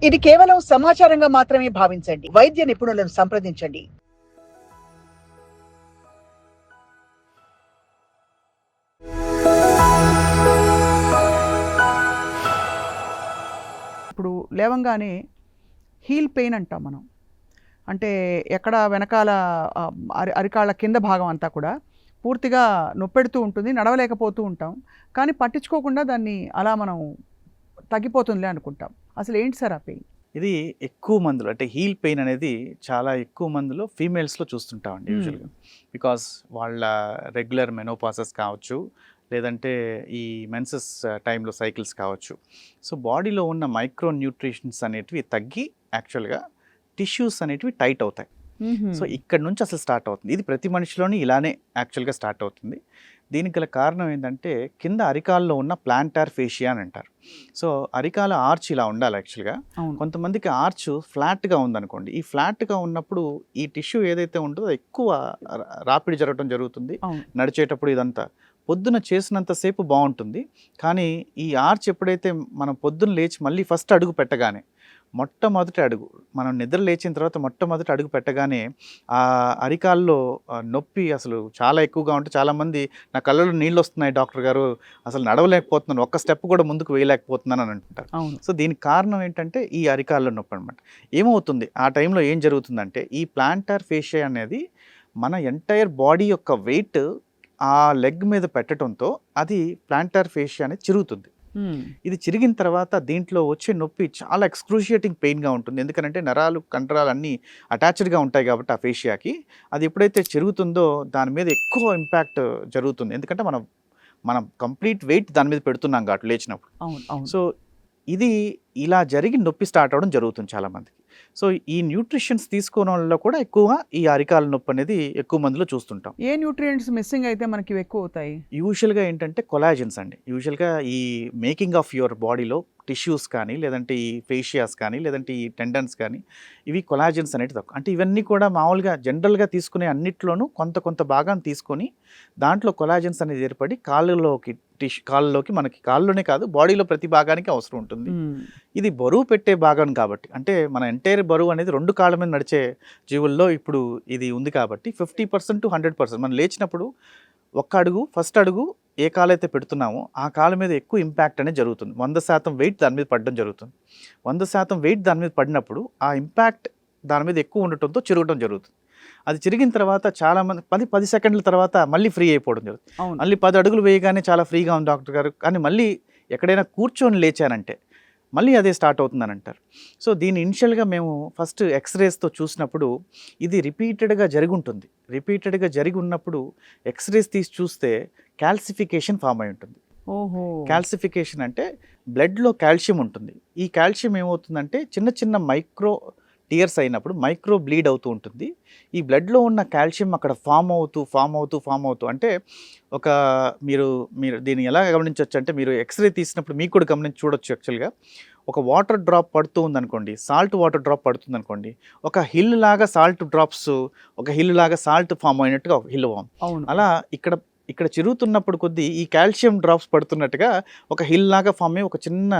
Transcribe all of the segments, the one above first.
ఇది కేవలం సమాచారంగా మాత్రమే భావించండి. వైద్య నిపుణులను సంప్రదించండి. ఇప్పుడు లేవంగానే హీల్ పెయిన్ అంటాం మనం. అంటే ఎక్కడ వెనకాల అరికాళ్ళ కింద భాగం అంతా కూడా పూర్తిగా నొప్పెడుతూ ఉంటుంది, నడవలేకపోతూ ఉంటాం. కానీ పట్టించుకోకుండా దాన్ని అలా మనం తగ్గిపోతుందిలే అనుకుంటాం. అసలు ఏంటి సార్ ఆ పెయిన్? ఇది ఎక్కువ మందిలో అంటే హీల్ పెయిన్ అనేది చాలా ఎక్కువ మందిలో ఫీమేల్స్లో చూస్తుంటామండి యూజువల్గా. బికాస్ వాళ్ళ రెగ్యులర్ మెనోపాసెస్ కావచ్చు, లేదంటే ఈ మెన్సెస్ టైంలో సైకిల్స్ కావచ్చు. సో బాడీలో ఉన్న మైక్రో న్యూట్రిషన్స్ అనేటివి తగ్గి యాక్చువల్గా టిష్యూస్ అనేటివి టైట్ అవుతాయి. సో ఇక్కడ నుంచి అసలు స్టార్ట్ అవుతుంది. ఇది ప్రతి మనిషిలోని ఇలానే యాక్చువల్గా స్టార్ట్ అవుతుంది. దీనికి గల కారణం ఏంటంటే కింద అరికాల్లో ఉన్న ప్లాంటార్ ఫేషియా అని అంటారు. సో అరికాల ఆర్చ్ ఇలా ఉండాలి యాక్చువల్గా. కొంతమందికి ఆర్చ్ ఫ్లాట్గా ఉందనుకోండి. ఈ ఫ్లాట్గా ఉన్నప్పుడు ఈ టిష్యూ ఏదైతే ఉంటుందో ఎక్కువ రాపిడి జరగడం జరుగుతుంది నడిచేటప్పుడు. ఇదంతా పొద్దున చేసినంతసేపు బాగుంటుంది, కానీ ఈ ఆర్చ్ ఎప్పుడైతే మనం పొద్దున లేచి మళ్ళీ ఫస్ట్ అడుగు పెట్టగానే, మొట్టమొదటి అడుగు మనం నిద్ర లేచిన తర్వాత మొట్టమొదటి అడుగు పెట్టగానే ఆ అరికాల్లో నొప్పి అసలు చాలా ఎక్కువగా ఉంటే చాలామంది నా కళ్ళలో నీళ్ళు వస్తున్నాయి డాక్టర్ గారు, అసలు నడవలేకపోతున్నాను, ఒక్క స్టెప్ కూడా ముందుకు వేయలేకపోతున్నాను అని అంటుంటారు. సో దీనికి కారణం ఏంటంటే ఈ అరికాల్లో నొప్పి అనమాట. ఏమవుతుంది ఆ టైంలో ఏం జరుగుతుందంటే ఈ ప్లాంటార్ ఫేషియా అనేది మన ఎంటైర్ బాడీ యొక్క వెయిట్ ఆ లెగ్ మీద పెట్టడంతో అది ప్లాంటార్ ఫేషియా అనేది చిరుగుతుంది. ఇది చిరిగిన తర్వాత దీంట్లో వచ్చే నొప్పి చాలా ఎక్స్క్రూషియేటింగ్ పెయిన్గా ఉంటుంది. ఎందుకంటే నరాలు కండరాలు అన్నీ అటాచ్డ్గా ఉంటాయి కాబట్టి ఆ ఫేషియాకి అది ఎప్పుడైతే చిరుగుతుందో దాని మీద ఎక్కువ ఇంపాక్ట్ జరుగుతుంది. ఎందుకంటే మనం కంప్లీట్ వెయిట్ దాని మీద పెడుతున్నాం కాబట్టి లేచినప్పుడు. సో ఇది ఇలా జరిగి నొప్పి స్టార్ట్ అవ్వడం జరుగుతుంది చాలామందికి. సో ఈ న్యూట్రిషన్స్ తీసుకోవడం వల్ల కూడా ఎక్కువగా ఈ అరికాల నొప్పి అనేది ఎక్కువ మందిలో చూస్తుంటాం. ఏ న్యూట్రియంట్స్ మిస్సింగ్ అయితే మనకి ఎక్కువ అవుతాయి? యూజువల్గా ఏంటంటే కొలాజన్స్ అండి. యూజువల్గా ఈ మేకింగ్ ఆఫ్ యువర్ బాడీలో టిష్యూస్ కానీ, లేదంటే ఈ ఫేషియాస్ కానీ, లేదంటే ఈ టెండన్స్ కానీ, ఇవి కొలాజన్స్ అనేవి తక్కువ. అంటే ఇవన్నీ కూడా మామూలుగా జనరల్గా తీసుకునే అన్నిట్లోనూ కొంత భాగాన్ని తీసుకొని దాంట్లో కొలాజన్స్ అనేది ఏర్పడి కాళ్ళలోకి మనకి కాళ్ళలోనే కాదు బాడీలో ప్రతి భాగానికి అవసరం ఉంటుంది. ఇది బరువు పెట్టే భాగం కాబట్టి, అంటే మన ఎంటైర్ బరువు అనేది 2 కాళ్ళ మీద నడిచే జీవుల్లో ఇప్పుడు ఇది ఉంది కాబట్టి 50% to 100% మనం లేచినప్పుడు ఫస్ట్ అడుగు ఏ కాలైతే పెడుతున్నామో ఆ కాళ్ళ మీద ఎక్కువ ఇంపాక్ట్ అనేది జరుగుతుంది. 100% వెయిట్ దాని మీద పడడం జరుగుతుంది. 100% వెయిట్ దాని మీద పడినప్పుడు ఆ ఇంపాక్ట్ దాని మీద ఎక్కువ ఉండటంతో చిరగడం జరుగుతుంది. అది చిరిగిన తర్వాత చాలామంది 10 సెకండ్ల తర్వాత మళ్ళీ ఫ్రీ అయిపోవడం జరుగుతుంది. మళ్ళీ 10 అడుగులు వేయగానే చాలా ఫ్రీగా ఉంది డాక్టర్ గారు, కానీ మళ్ళీ ఎక్కడైనా కూర్చొని లేచానంటే మళ్ళీ అదే స్టార్ట్ అవుతుందని అంటారు. సో దీన్ని ఇనిషియల్గా మేము ఫస్ట్ ఎక్స్రేస్తో చూసినప్పుడు ఇది రిపీటెడ్గా జరిగి ఉన్నప్పుడు ఎక్స్రేస్ తీసి చూస్తే క్యాల్సిఫికేషన్ ఫామ్ అయి ఉంటుంది. క్యాల్సిఫికేషన్ అంటే బ్లడ్లో కాల్షియం ఉంటుంది. ఈ కాల్షియం ఏమవుతుందంటే చిన్న మైక్రో టియర్స్ అయినప్పుడు మైక్రో బ్లీడ్ అవుతూ ఉంటుంది. ఈ బ్లడ్లో ఉన్న కాల్షియం అక్కడ ఫామ్ అవుతూ అంటే మీరు దీన్ని ఎలా గమనించవచ్చు అంటే, మీరు ఎక్స్రే తీసినప్పుడు మీకు కూడా చూడొచ్చు. యాక్చువల్గా ఒక వాటర్ డ్రాప్ పడుతూ ఉందనుకోండి, సాల్ట్ వాటర్ డ్రాప్ పడుతుంది అనుకోండి, ఒక హిల్ లాగా సాల్ట్ డ్రాప్స్, ఒక హిల్ లాగా సాల్ట్ ఫామ్ అయినట్టుగా ఒక హిల్ ఫామ్. అలా ఇక్కడ చిరుగుతున్నప్పుడు కొద్దీ ఈ కాల్షియం డ్రాప్స్ పడుతున్నట్టుగా ఒక హిల్ లాగా ఫామ్ అయ్యి ఒక చిన్న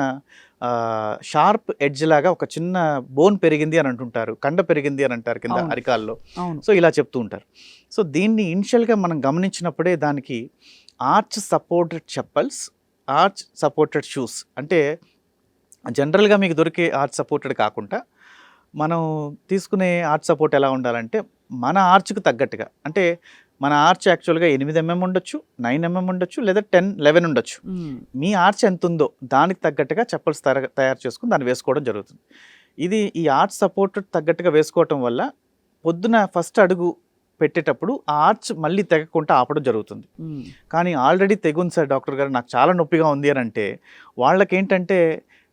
షార్ప్ ఎడ్జ్ లాగా ఒక చిన్న బోన్ పెరిగింది అని అంటుంటారు, కండ పెరిగింది అని అంటారు కింద అరికాల్లో. సో ఇలా చెప్తూ ఉంటారు. సో దీన్ని ఇనిషియల్గా మనం గమనించినప్పుడే దానికి arch supported chappals, arch supported shoes, అంటే జనరల్గా మీకు దొరికే ఆర్చ్ సపోర్టెడ్ కాకుండా మనం తీసుకునే ఆర్చ్ సపోర్ట్ ఎలా ఉండాలంటే మన ఆర్చ్కి తగ్గట్టుగా, అంటే మన ఆర్చ్ యాక్చువల్గా 8 mm ఉండొచ్చు, 9 mm ఉండొచ్చు, లేదా 10, 11 ఉండొచ్చు. మీ ఆర్చ్ ఎంత ఉందో దానికి తగ్గట్టుగా చెప్పల్స్ తయారు చేసుకుని దాన్ని వేసుకోవడం జరుగుతుంది. ఈ ఆర్చ్ సపోర్టెడ్ తగ్గట్టుగా వేసుకోవటం వల్ల పొద్దున ఫస్ట్ అడుగు పెట్టేటప్పుడు ఆ ఆర్చ్ మళ్ళీ తెగకుండా ఆపడం జరుగుతుంది. కానీ ఆల్రెడీ తెగుంది సార్ డాక్టర్ గారు, నాకు చాలా నొప్పిగా ఉంది అని అంటే వాళ్ళకేంటంటే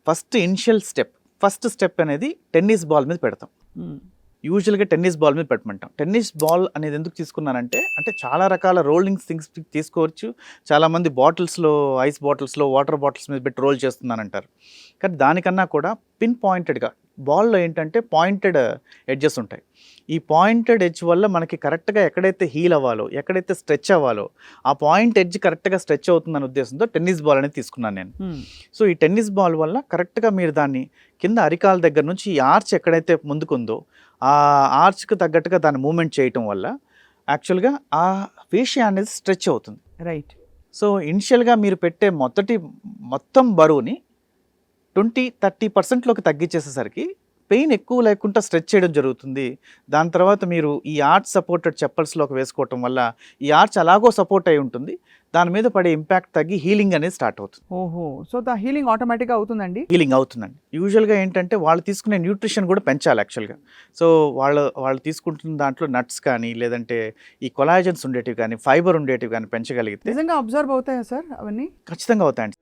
ఫస్ట్ స్టెప్ అనేది టెన్నిస్ బాల్ మీద పెడతాం. యూజువల్గా టెన్నిస్ బాల్ మీద పెట్టమంటాం. టెన్నిస్ బాల్ అనేది ఎందుకు తీసుకున్నానంటే, చాలా రకాల రోలింగ్ థింగ్స్ తీసుకోవచ్చు. చాలామంది బాటిల్స్లో, ఐస్ బాటిల్స్లో, వాటర్ బాటిల్స్ మీద పెట్టి రోల్ చేస్తున్నానంటారు. కానీ దానికన్నా కూడా పిన్ పాయింటెడ్గా బాల్లో ఏంటంటే పాయింటెడ్ ఎడ్జెస్ ఉంటాయి. ఈ పాయింటెడ్ ఎడ్జ్ వల్ల మనకి కరెక్ట్గా ఎక్కడైతే హీల్ అవ్వాలో, ఎక్కడైతే స్ట్రెచ్ అవ్వాలో ఆ పాయింట్ ఎడ్జ్ కరెక్ట్గా స్ట్రెచ్ అవుతుందనే ఉద్దేశంతో టెన్నిస్ బాల్ అనేది తీసుకున్నాను నేను. సో ఈ టెన్నిస్ బాల్ వల్ల కరెక్ట్గా మీరు దాన్ని కింద అరికాల దగ్గర నుంచి ఈ ఆర్చ్ ఎక్కడైతే ముందుకుందో ఆ ఆర్చ్కి తగ్గట్టుగా దాన్ని మూమెంట్ చేయటం వల్ల యాక్చువల్గా ఆ ఫేషియా అనేది స్ట్రెచ్ అవుతుంది. రైట్. సో ఇనిషియల్గా మీరు పెట్టే మొత్తం బరువుని 20-30%లోకి తగ్గించేసేసరికి పెయిన్ ఎక్కువ లేకుండా స్ట్రెచ్ చేయడం జరుగుతుంది. దాని తర్వాత మీరు ఈ ఆర్చ్ సపోర్టెడ్ చెప్పల్స్లోకి వేసుకోవటం వల్ల ఈ ఆర్చ్ అలాగో సపోర్ట్ అయి ఉంటుంది, దాని మీద పడే ఇంపాక్ట్ తగ్గి హీలింగ్ అనేది స్టార్ట్ అవుతుంది. ఓహో, సో ద హీలింగ్ ఆటోమేటిక్గా అవుతుందండి. హీలింగ్ అవుతుందండి. యూజువల్గా ఏంటంటే వాళ్ళు తీసుకునే న్యూట్రిషన్ కూడా పెంచాలి యాక్చువల్గా. సో వాళ్ళు తీసుకుంటున్న దాంట్లో నట్స్ కానీ లేదంటే ఈ కొలాజన్స్ ఉండేటివి కానీ ఫైబర్ ఉండేటివి కానీ పెంచగలిగితే నిజంగా అబ్జర్వ్ అవుతాయా సార్ అవన్నీ? ఖచ్చితంగా అవుతాయండి.